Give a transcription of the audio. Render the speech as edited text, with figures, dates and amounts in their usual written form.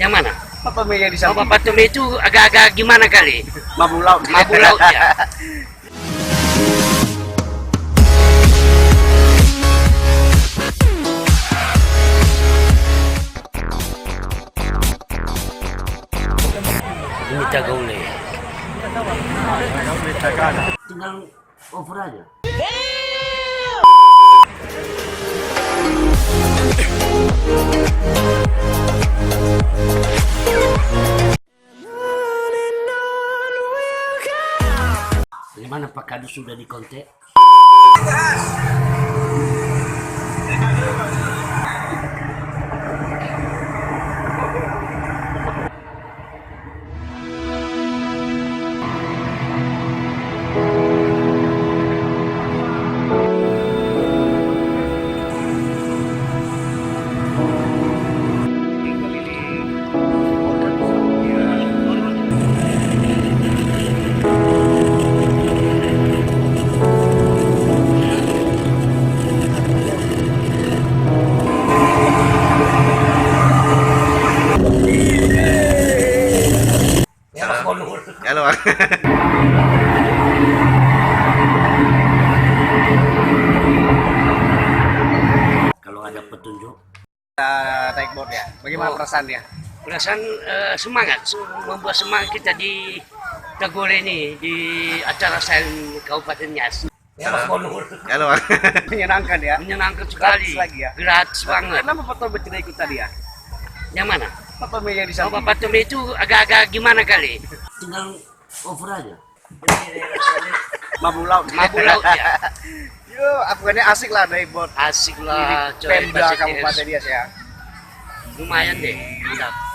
Yang mana? Patome yang di Oh, samping. Patome itu agak-agak gimana kali? Mabuk laut. Mabuk laut ya. Ini Cagole. Tinggal over aja. Bagaimana Pak Kadus sudah dikontak? Halo. Kalau ada petunjuk, Naik boat ya. Bagaimana perasaannya? perasaan semangat, membuat semangat kita di Tagore ini di acara Sain Kabupaten Nias. Halo. Menyenangkan ya. Menyenangkan sekali, Gratis lagi ya? gratis banget. Kenapa Patome tidak ikut tadi ya? Yang mana? Patome yang di Oh, samping. Patome itu agak-agak gimana kali? Tinggal over aja. Mabuk laut. Mabuk laut ya. Yo, Afgannya asik lah naik boat. Asik lah, Pemda Pasir Kabupaten Nias. Nias ya. Lumayan deh, mantap.